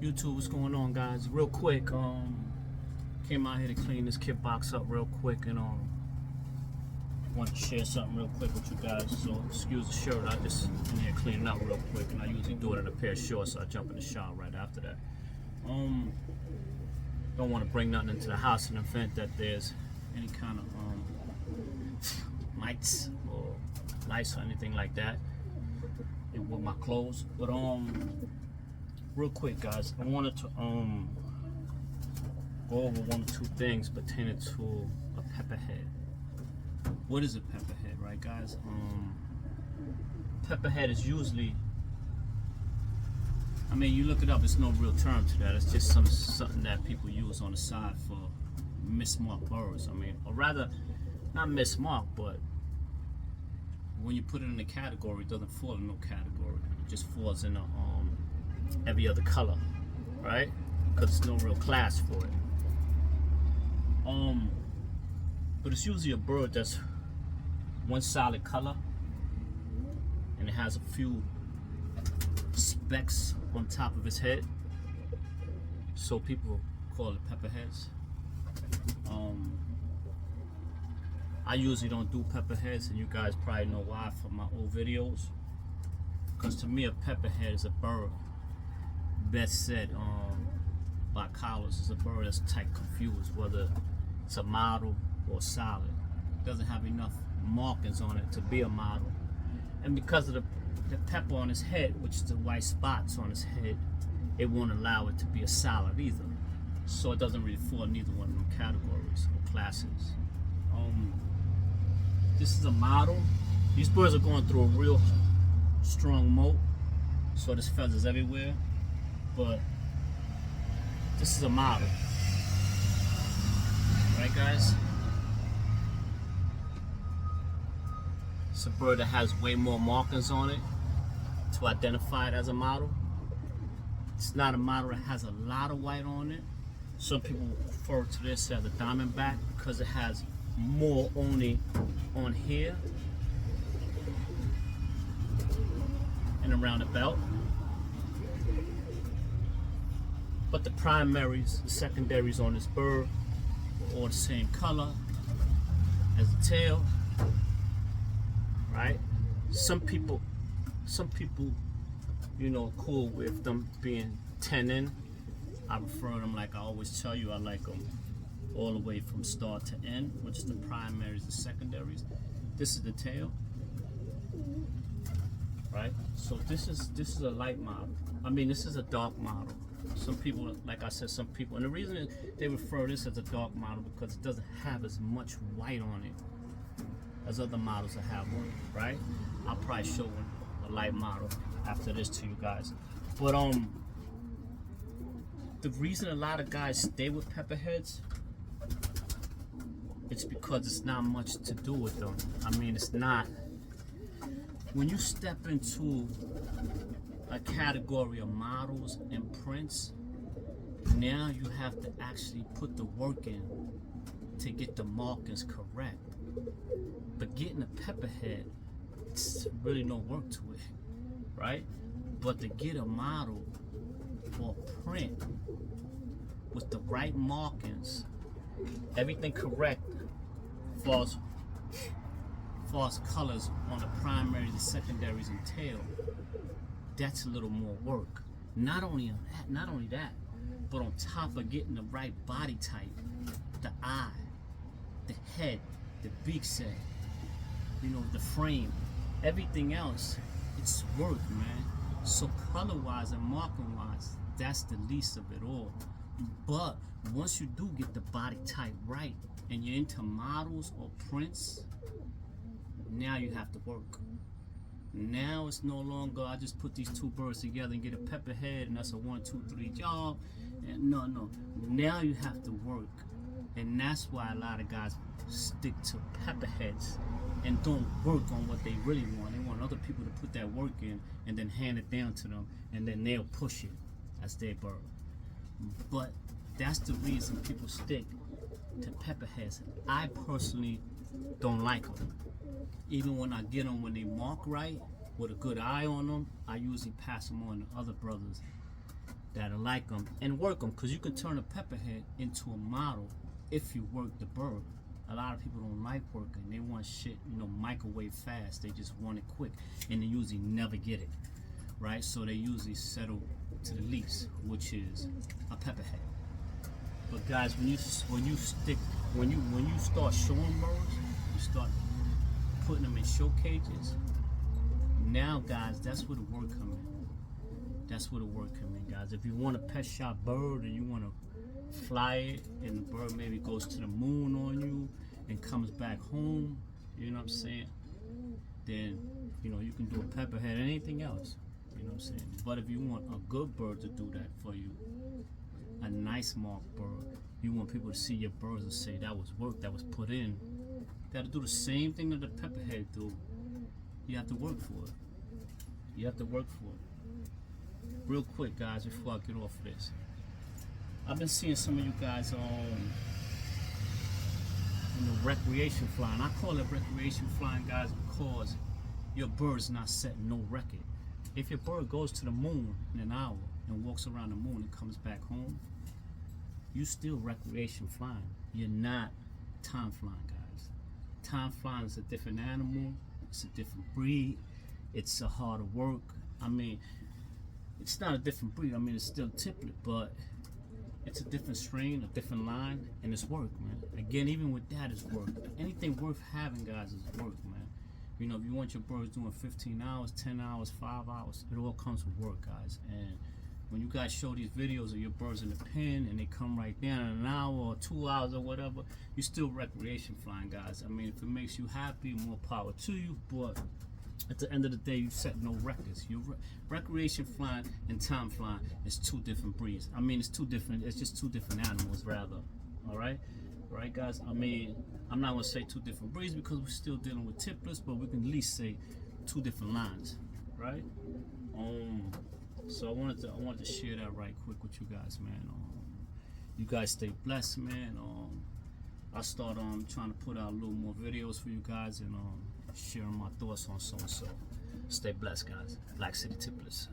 YouTube, what's going on, guys? Real quick, came out here to clean this kit box up real quick, and want to share something real quick with you guys. So excuse the shirt, I just in here cleaning up real quick, and I usually do it in a pair of shorts, so I jump in the shower right after that. Don't want to bring nothing into the house in the event that there's any kind of mites or lice or anything like that with my clothes. But real quick, guys, I wanted to go over one or two things pertaining to a pepperhead. What is a pepperhead, right, guys? Pepperhead is usually, I mean, you look it up, it's no real term to that. It's just something that people use on the side for mismarked birds. I mean, or rather, not mismarked, but when you put it in a category, it doesn't fall in no category. It just falls in a every other color, right? Because there's no real class for it. But it's usually a bird that's one solid color, and it has a few specks on top of its head, so people call it pepperheads. I usually don't do pepperheads, and you guys probably know why from my old videos, because to me a pepperhead is a bird, best said by collars, is a bird that's type confused, whether it's a mottle or solid. It doesn't have enough markings on it to be a mottle, and because of the pepper on his head, which is the white spots on his head, it won't allow it to be a solid either, so it doesn't really fall in either one of them categories or classes. This is a mottle. These birds are going through a real strong molt, so there's feathers everywhere, but this is a mottle, right, guys? It's a bird that has way more markings on it to identify it as a mottle. It's not a mottle that has a lot of white on it. Some people refer to this as a diamondback because it has more only on here and around the belt. But the primaries, the secondaries on this bird are all the same color as the tail, right? Some people, you know, cool with them being 10 in. I prefer them, like I always tell you, I like them all the way from start to end, which is the primaries, the secondaries. This is the tail, right? So this is a light mottle. I mean, this is a dark mottle. Some people, like I said, some people, and the reason they refer this as a dark mottle because it doesn't have as much white on it as other models that have one, right? I'll probably show a light mottle after this to you guys. But the reason a lot of guys stay with pepperheads, it's because it's not much to do with them. I mean, it's not. When you step into a category of models and prints, now you have to actually put the work in to get the markings correct. But getting a pepperhead, it's really no work to it, right? But to get a model or print with the right markings, everything correct, false colors on the primaries and secondaries and tail, that's a little more work. Not only that, but on top of getting the right body type, the eye, the head, the beak set, you know, the frame, everything else, it's work, man. So color-wise and marking-wise, that's the least of it all. But once you do get the body type right and you're into models or prints, now you have to work. Now it's no longer, I just put these two birds together and get a pepperhead and that's a 1, 2, 3 job. And no. Now you have to work. And that's why a lot of guys stick to pepperheads and don't work on what they really want. They want other people to put that work in and then hand it down to them, and then they'll push it as their bird. But that's the reason people stick to pepperheads. I personally don't like them. Even when I get them, when they mark right with a good eye on them, I usually pass them on to other brothers that'll like them and work them, because you can turn a pepperhead into a model if you work the bird. A lot of people don't like working. They want shit, you know, microwave fast. They just want it quick, and they usually never get it, right? So they usually settle to the least, which is a pepperhead. But guys, when you start showing birds, you start putting them in show cages. Now, guys, that's where the work come in. That's where the work come in, guys. If you want a pet shop bird and you want to fly it, and the bird maybe goes to the moon on you and comes back home, you know what I'm saying? Then, you know, you can do a pepperhead, anything else. You know what I'm saying? But if you want a good bird to do that for you, a nice marked bird, you want people to see your birds and say that was work, that was put in. You got to do the same thing that the pepperhead do. You have to work for it. You have to work for it. Real quick, guys, before I get off of this, I've been seeing some of you guys on, you know, recreation flying. I call it recreation flying, guys, because your bird's not setting no record. If your bird goes to the moon in an hour and walks around the moon and comes back home, you still recreation flying. You're not time flying, guys. Time flying is a different animal. It's a different breed. It's a harder work. I mean, it's not a different breed. I mean, it's still tipplet, but it's a different strain, a different line, and it's work, man. Again, even with that, it's work. Anything worth having, guys, is work, man. You know, if you want your birds doing 15 hours, 10 hours, 5 hours, it all comes with work, guys. And when you guys show these videos of your birds in the pen and they come right down in an hour or 2 hours or whatever, you still recreation flying, guys. I mean, if it makes you happy, more power to you, but at the end of the day, you set no records. Recreation flying and time flying is two different breeds. I mean, it's just two different animals, rather. All right, guys. I mean, I'm not gonna say two different breeds because we're still dealing with tipplers, but we can at least say two different lines, right? So I wanted to share that right quick with you guys, man. You guys stay blessed, man. I start trying to put out a little more videos for you guys and sharing my thoughts on so and so. Stay blessed, guys. BlackCityTipplers.